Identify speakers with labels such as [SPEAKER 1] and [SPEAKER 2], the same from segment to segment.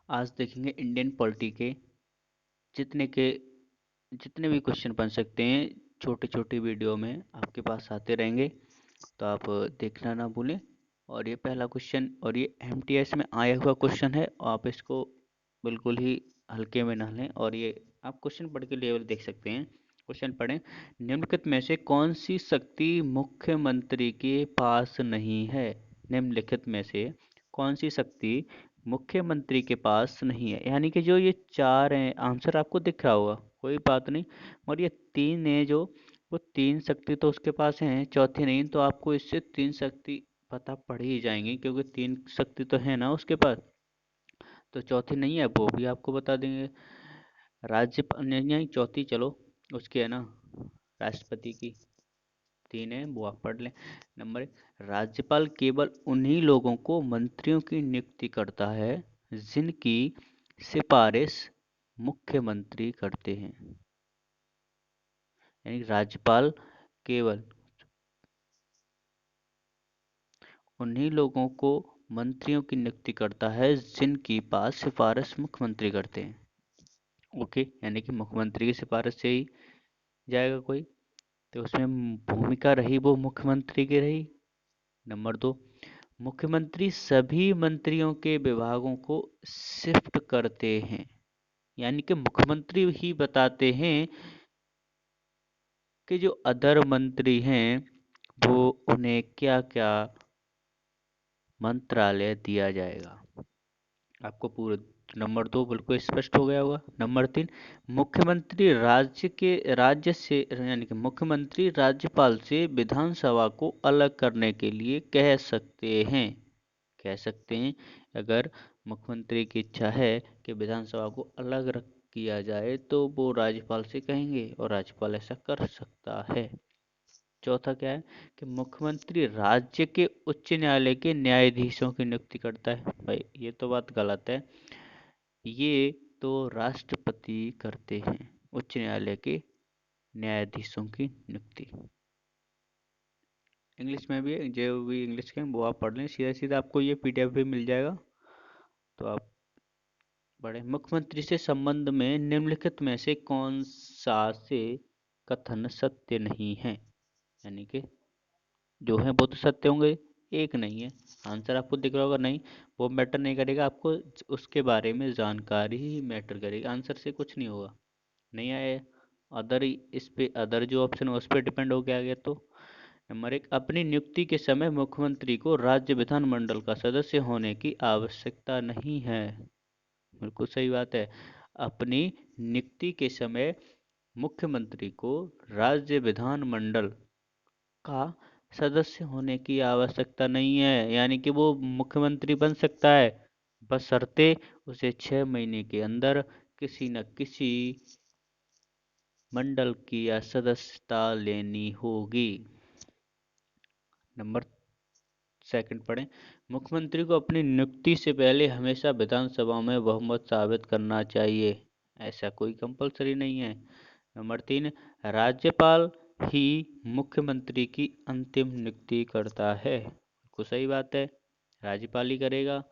[SPEAKER 1] आज देखेंगे Indian polity के जितने के जितने भी क्वेश्चन बन सकते हैं, छोटे छोटे वीडियो में आपके पास आते रहेंगे, तो आप देखना ना भूलें। और ये पहला क्वेश्चन, और ये एमटीएस में आया हुआ क्वेश्चन है, आप इसको बिल्कुल ही हल्के में ना लें। और ये आप क्वेश्चन पढ़ के लेवल देख सकते हैं। क्वेश्चन पढ़ें। निम्नलिखित में से कौन सी शक्ति मुख्यमंत्री के पास नहीं है? निम्नलिखित में से कौन सी शक्ति मुख्यमंत्री के पास नहीं है? यानी कि जो ये चार हैं, आंसर आपको दिख रहा होगा, कोई बात नहीं। और ये तीन है जो, वो तीन शक्ति तो उसके पास है, चौथी नहीं। तो आपको इससे तीन शक्ति पता पड़ ही जाएंगी, क्योंकि तीन शक्ति तो है ना उसके पास। तो चौथी नहीं है, वो भी आपको बता देंगे। नहीं नहीं, चौथी चलो उसकी है ना, राष्ट्रपति की। तीन है वो आप पढ़ लें। नंबर एक, राज्यपाल केवल उन्हीं लोगों को मंत्रियों की नियुक्ति करता है जिनकी सिफारिश मुख्यमंत्री करते हैं। यानी राज्यपाल केवल उन्हीं लोगों को मंत्रियों की नियुक्ति करता है जिनकी पास सिफारिश मुख्यमंत्री करते हैं। ओके, यानी कि मुख्यमंत्री की सिफारिश से ही जाएगा कोई, तो उसमें भूमिका रही वो मुख्यमंत्री की रही। नंबर दो, मुख्यमंत्री सभी मंत्रियों के विभागों को शिफ्ट करते हैं। यानी कि मुख्यमंत्री ही बताते हैं कि जो अदर मंत्री हैं वो उन्हें क्या क्या मंत्रालय दिया जाएगा। आपको पूरे नंबर दो बिल्कुल स्पष्ट हो गया होगा। नंबर तीन, मुख्यमंत्री राज्य से यानी कि मुख्यमंत्री राज्यपाल से विधानसभा को अलग करने के लिए कह सकते हैं। अगर मुख्यमंत्री की इच्छा है कि विधानसभा को अलग रख किया जाए, तो वो राज्यपाल से कहेंगे और राज्यपाल ऐसा कर सकता है। चौथा क्या है कि मुख्यमंत्री राज्य के उच्च न्यायालय के न्यायाधीशों की नियुक्ति करता है। भाई ये तो बात गलत है, ये तो राष्ट्रपति करते हैं उच्च न्यायालय के न्यायाधीशों की नियुक्ति। इंग्लिश में भी जो भी इंग्लिश के हैं वो आप पढ़ लें, सीधा सीधा आपको ये पीडीएफ भी मिल जाएगा, तो आप पढ़ें। मुख्यमंत्री से संबंध में निम्नलिखित में से कौन सा से कथन सत्य नहीं है? यानी कि जो है वो तो सत्य होंगे, एक नहीं है। आंसर आपको दिख रहा होगा, नहीं वो मैटर नहीं करेगा, आपको उसके बारे में जानकारी ही मैटर करेगी, आंसर से कुछ नहीं होगा। नहीं आया अदर, इस पे अदर जो ऑप्शन है उस पर डिपेंड हो गया आगे तो। नंबर एक, अपनी नियुक्ति के समय मुख्यमंत्री को राज्य विधानमंडल का सदस्य होने की आवश्यकता नहीं है। बिल्कुल सही बात है। अपनी नियुक्ति के समय मुख्यमंत्री को राज्य विधानमंडल का सदस्य होने की आवश्यकता नहीं है। यानी कि वो मुख्यमंत्री बन सकता है, बशर्ते उसे 6 महीने के अंदर किसी न किसी मंडल की या सदस्यता लेनी होगी। नंबर सेकंड पढ़ें। मुख्यमंत्री को अपनी नियुक्ति से पहले हमेशा विधानसभा में बहुमत साबित करना चाहिए। ऐसा कोई कंपलसरी नहीं है। नंबर तीन, राज्यपाल ही मुख्यमंत्री की अंतिम नियुक्ति करता है। बिल्कुल सही बात है, राज्यपाल ही करेगा।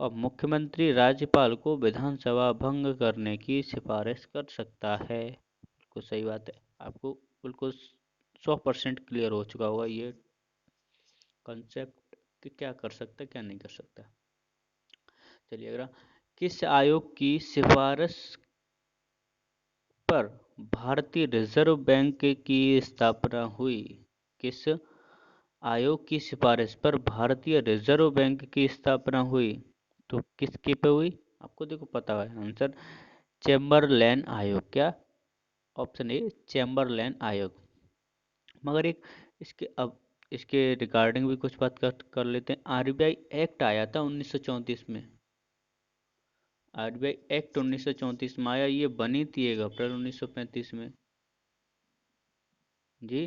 [SPEAKER 1] और मुख्यमंत्री राज्यपाल को विधानसभा भंग करने की सिफारिश कर सकता है। बिल्कुल सही बात है, आपको बिल्कुल 100% क्लियर हो चुका होगा ये कॉन्सेप्ट कि क्या कर सकता है क्या नहीं कर सकता। चलिए अगला, किस आयोग की सिफारिश पर भारतीय रिजर्व बैंक की स्थापना हुई? किस आयोग की सिफारिश पर भारतीय रिजर्व बैंक की स्थापना हुई? तो किसके पे हुई? आपको देखो पता है आंसर, चैम्बरलैन आयोग। क्या? ऑप्शन ए चैम्बरलैन आयोग। मगर एक इसके अब इसके रिगार्डिंग भी कुछ बात कर लेते हैं। आरबीआई एक्ट आया था 1934 में। आरबीआई एक्ट 1934 में आया, ये बनी थी 1 अप्रैल 1935 में। जी,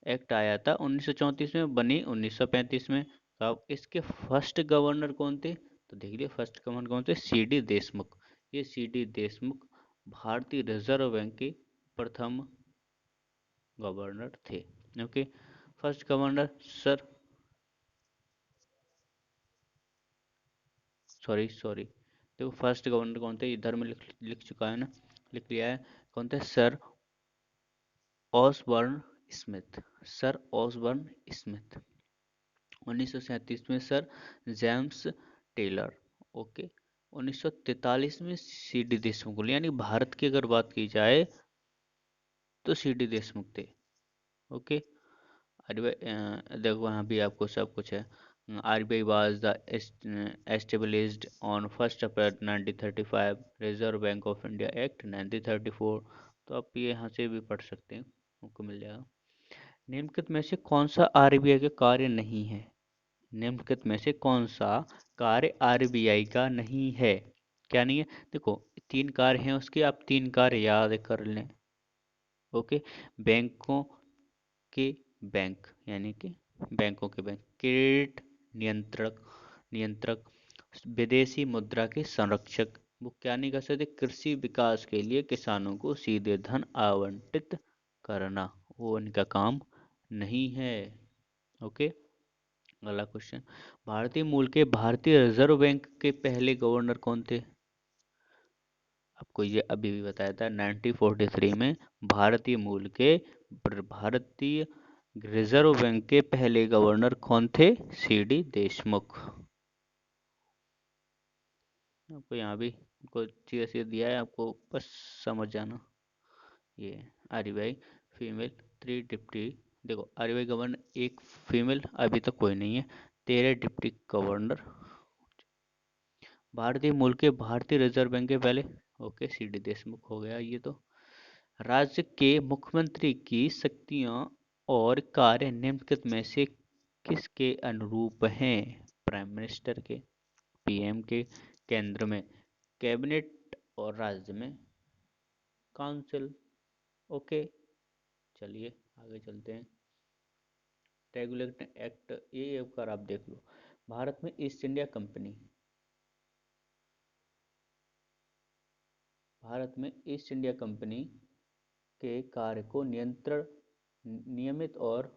[SPEAKER 1] एक्ट आया था 1934 में, बनी 1935 में। तो अब इसके फर्स्ट गवर्नर कौन थे? तो देख लिया फर्स्ट गवर्नर कौन थे, सी डी देशमुख। ये सी डी देशमुख भारतीय रिजर्व बैंक के प्रथम गवर्नर थे। Okay, first governor sir, sorry sorry, देखो फर्स्ट गवर्नर कौन थे, इधर में लिख चुका है ना, लिख लिया है। कौन थे? Sir Osborne Smith. Sir Osborne Smith. 1937 में सर जेम्स टेलर। ओके। 1943 में सी डी देशमुख, यानी भारत की अगर बात की जाए तो सी डी देशमुख थे। ओके। आरबीआई देखो यहाँ भी आपको सब कुछ है। RBI was the established on 1 April 1935, reserve bank of India act 1934। तो आप ये यहाँ से भी पढ़ सकते हैं, आपको मिल जाएगा। निम्नलिखित में से कौन सा आरबीआई का कार्य नहीं है? निम्नलिखित में से कौन सा कार्य आरबीआई का नहीं है? क्या नहीं है? देखो तीन कार्य हैं उसके, आप तीन कार्य याद कर लें। ओके। बैंकों के बैंक, यानी कि बैंकों के बैंक, क्रेडिट नियंत्रक नियंत्रक, विदेशी मुद्रा के संरक्षक। वो क्या नहीं कर सकते? कृषि विकास के लिए किसानों को सीधे धन आवंटित करना, वो उनका काम नहीं है। ओके। अगला क्वेश्चन, भारतीय मूल के भारतीय रिजर्व बैंक के पहले गवर्नर कौन थे? आपको ये अभी भी बताया था, 1943 में भारतीय मूल के भारतीय रिजर्व बैंक के पहले गवर्नर कौन थे? C D Deshmukh. आपको यहाँ भी कुछ चीज़ दिया है, आपको बस समझ जाना। ये आरबीआई फीमेल 3 डिप्टी, देखो आरबीआई गवर्नर एक फीमेल अभी तक कोई नहीं है, 13 डिप्टी गवर्नर। भारतीय मूल के भारतीय रिजर्व बैंक के पहले, ओके सी डी देशमुख हो गया ये तो। राज्य के मुख्यमंत्री की शक्तियां और कार्य निम्नलिखित में से किसके अनुरूप हैं? प्राइम मिनिस्टर के, पीएम के, केंद्र में कैबिनेट और राज्य में काउंसिल। ओके। चलिए आगे चलते हैं। रेगुलेटिंग एक्ट, ये एक बार आप देख लो। भारत में ईस्ट इंडिया कंपनी, भारत में ईस्ट इंडिया कंपनी के कार्य को नियंत्रण, नियमित और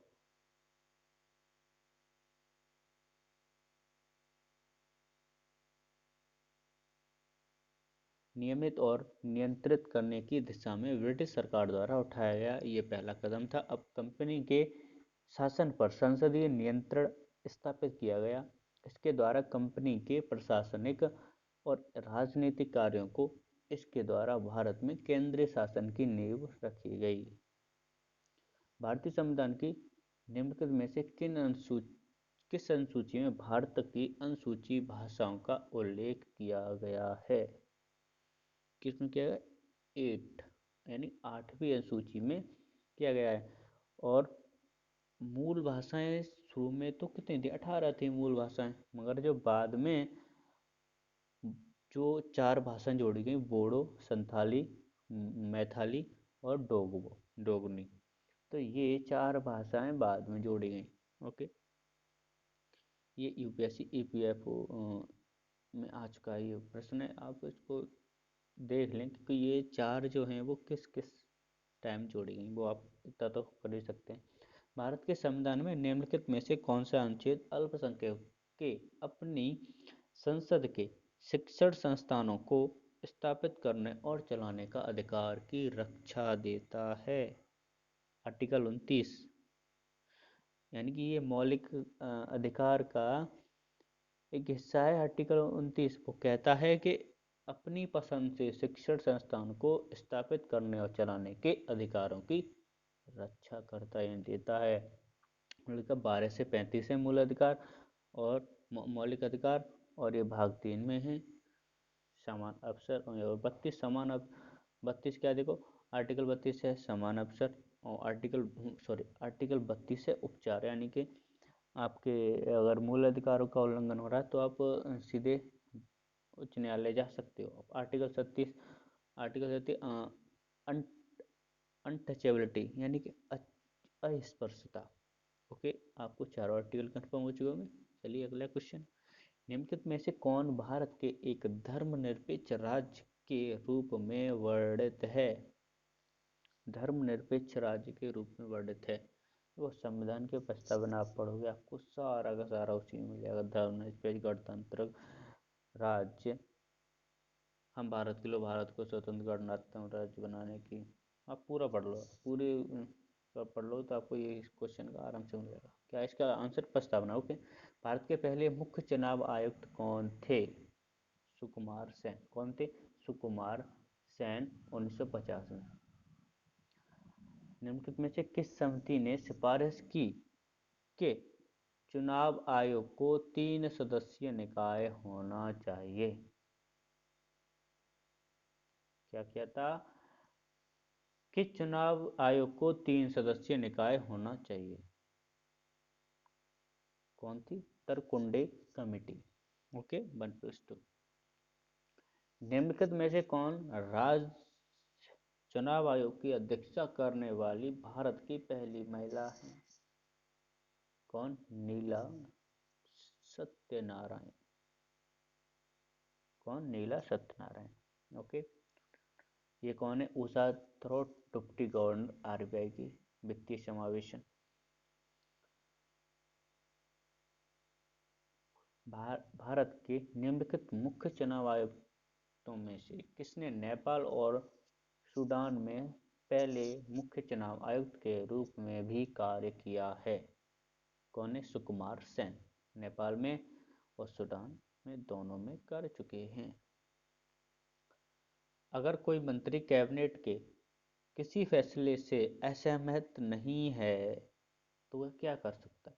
[SPEAKER 1] नियमित और नियंत्रित करने की दिशा में ब्रिटिश सरकार द्वारा उठाया गया ये पहला कदम था। अब कंपनी के शासन पर संसदीय नियंत्रण स्थापित किया गया। इसके द्वारा कंपनी के प्रशासनिक और राजनीतिक कार्यों को इसके द्वारा भारत में केंद्रीय शासन की नींव रखी गई। भारतीय संविधान की निम्नलिखित में से किस अनुसूची में भारत की अनुसूची भाषाओं का उल्लेख किया गया है? किसमें किया गया? 8, यानी 8वीं अनुसूची में किया गया है। और मूल भाषाएं शुरू में तो कितनी थी? 18 थी मूल भाषाएं, मगर जो बाद में जो 4 भाषाएं जोड़ी गई, बोडो, संथाली, मैथाली और डोगनी, तो ये 4 भाषाएं बाद में जोड़ी गई। ओके। ये यूपीएससी ईपीएफओ में आ चुका है ये प्रश्न है, आप इसको देख लें क्योंकि ये 4 जो हैं वो किस किस टाइम जोड़ी गई, वो आप इतना तो कर ही सकते हैं। भारत के संविधान में निम्नलिखित में से कौन सा अनुच्छेद अल्पसंख्यक के अपनी संसद के शिक्षण संस्थानों को स्थापित करने और चलाने का अधिकार की रक्षा देता है? आर्टिकल 29, यानी कि ये मौलिक अधिकार का एक हिस्सा है। आर्टिकल 29 वो कहता है कि अपनी पसंद से शिक्षण संस्थान को स्थापित करने और चलाने के अधिकारों की रक्षा करता है, देता है। मौलिक 12 से 35 है मूल अधिकार और मौलिक अधिकार, और ये भाग 3 में है। समान अवसर, और 32 32 क्या देखो, आर्टिकल 32 है समान अवसर, और आर्टिकल 32 है उपचार, यानी कि आपके अगर मूल अधिकारों का उल्लंघन हो रहा है तो आप सीधे उच्च न्यायालय जा सकते हो। आर्टिकल 37 अनटचेबिलिटी, यानी कि अस्पर्शता। ओके। आपको चारों आर्टिकल कंफर्म हो चुके होंगे। चलिए अगला क्वेश्चन, निम्नलिखित में से कौन भारत के एक धर्मनिरपेक्ष राज्य के रूप में वर्णित है? धर्मनिरपेक्ष राज्य के रूप में वर्णित है, वो संविधान के प्रस्तावना आप पढ़ोगे आपको सारा का सारा उसी में मिल जाएगा। धर्मनिरपेक्ष गणतंत्र राज्य हम भारत के लोग भारत को स्वतंत्र गणराज्य राज्य बनाने की। आप पूरा पढ़ लो, पूरी पढ़ लो तो आपको ये क्वेश्चन का आराम से मिल जाएगा। क्या इसका आंसर? प्रस्तावना। ओके। भारत के पहले मुख्य चुनाव आयुक्त कौन थे? सुकुमार सेन। कौन थे? सुकुमार सेन, 1950 में। निम्नलिखित में से किस समिति ने सिफारिश की कि चुनाव आयोग को 3 सदस्यीय निकाय होना चाहिए? क्या क्या था? कि चुनाव आयोग को 3 सदस्यीय निकाय होना चाहिए। कौन थी? तरकुंडे कमेटी। ओके, 1+2। निम्नलिखित में से कौन राज्य चुनाव आयोग की अध्यक्षता करने वाली भारत की पहली महिला है? कौन? नीला सत्यनारायण। कौन? नीला सत्यनारायण। ओके। ये कौन है? Usha throat, deputy governor RBI की वित्तीय समावेशन। भारत के निम्नलिखित मुख्य चुनाव आयुक्तों में से किसने नेपाल और सूडान में पहले मुख्य चुनाव आयुक्त के रूप में भी कार्य किया है? कौन है? सुकुमार सेन। नेपाल में और सूडान में दोनों में कर चुके हैं। अगर कोई मंत्री कैबिनेट के किसी फैसले से असहमत नहीं है तो वह क्या कर सकता है?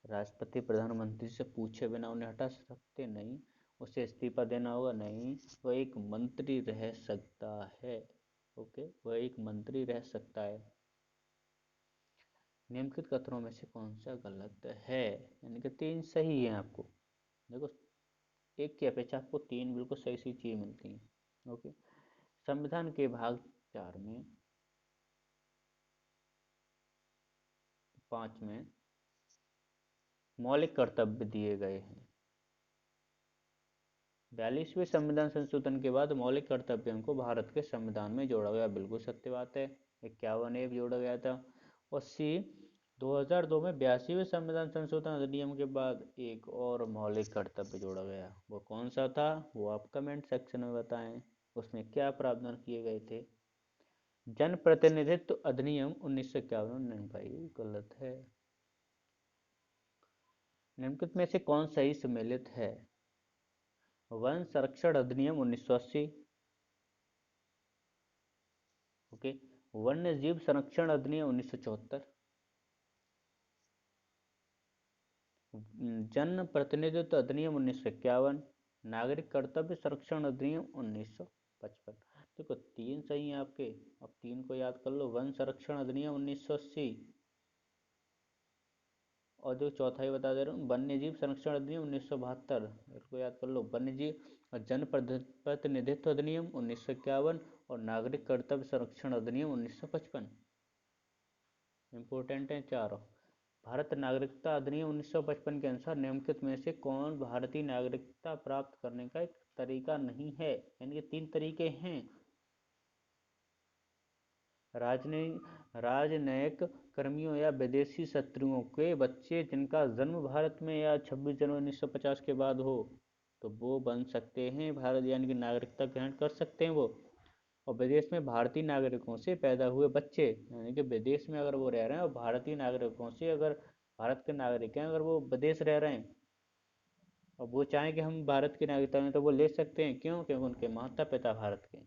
[SPEAKER 1] राष्ट्रपति प्रधानमंत्री से पूछे बिना उन्हें हटा सकते? नहीं। उसे इस्तीफा देना होगा? नहीं। वह एक मंत्री रह सकता है। ओके, वह एक मंत्री रह सकता है। निम्नलिखित कथनों में से कौन सा गलत है? यानी कि 3 सही है आपको। देखो, एक की अपेक्षा आपको 3 बिल्कुल सही सही चीज मिलती है। ओके। संविधान के भाग 4 में 5 में मौलिक कर्तव्य दिए गए हैं। 42वें संविधान संशोधन के बाद मौलिक कर्तव्यों को भारत के संविधान में जोड़ा गया। बिल्कुल सत्य बात है। 51 जोड़ा गया था। और सी, 2002 में 82वें संविधान संशोधन अधिनियम के बाद एक और मौलिक कर्तव्य जोड़ा गया। वो कौन सा था? वो आप कमेंट सेक्शन में बताएं। उसमें क्या प्रावधान किए गए थे? जन प्रतिनिधित्व अधिनियम 1951। नहीं भाई, गलत है। निम्नलिखित में से कौन सही सम्मिलित है? वन संरक्षण अधिनियम 1980। ओके। वन्य जीव संरक्षण अधिनियम 1974। जन प्रतिनिधित्व अधिनियम 1951। नागरिक कर्तव्य संरक्षण अधिनियम 1955। देखो, 3 सही हैं आपके। अब 3 को याद कर लो। वन संरक्षण अधिनियम 1980, और जो चौथा ही बता दे रहा हूँ, वन्य जीव संरक्षण अधिनियम 1972, इसको याद कर लो। वन्य जीव और जन प्रतिनिधित्व अधिनियम 1951 और नागरिक कर्तव्य संरक्षण अधिनियम 1955 इंपोर्टेंट है चारों। भारत नागरिकता अधिनियम 1955 के अनुसार निम्नलिखित में से कौन भारतीय नागरिकता प्राप्त करने का एक तरीका नहीं है? यानी कि 3 तरीके हैं। राजनयिक कर्मियों या विदेशी शत्रुओं के बच्चे जिनका जन्म भारत में या 26 जनवरी 1950 के बाद हो तो वो बन सकते हैं भारत, यानी कि नागरिकता ग्रहण कर सकते हैं वो। और विदेश में भारतीय नागरिकों से पैदा हुए बच्चे, यानी कि विदेश में अगर वो रह रहे हैं और भारतीय नागरिकों से, अगर भारत के नागरिक हैं, अगर वो विदेश रह रहे हैं और वो चाहें कि हम भारत की नागरिकता लें तो वो ले सकते हैं। क्यों? क्योंकि उनके माता पिता भारत के।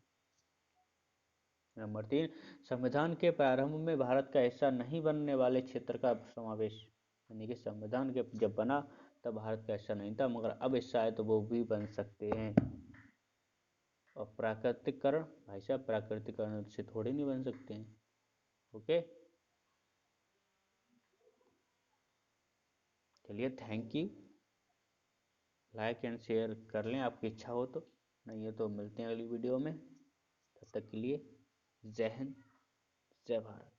[SPEAKER 1] नंबर 3, संविधान के प्रारंभ में भारत का हिस्सा नहीं बनने वाले क्षेत्र का समावेश, यानी कि संविधान के जब बना तब भारत का हिस्सा नहीं था, मगर अब हिस्सा है तो वो भी बन सकते हैं। और प्राकृतिकरण, भाई साहब प्राकृतिकरण से थोड़ी नहीं बन सकते हैं। ओके, चलिए, thank you. Like and share कर लें आपकी इच्छा हो तो, नहीं है तो मिलते हैं अगली वीडियो में। तब तक के लिए जय हिंद, जय भारत।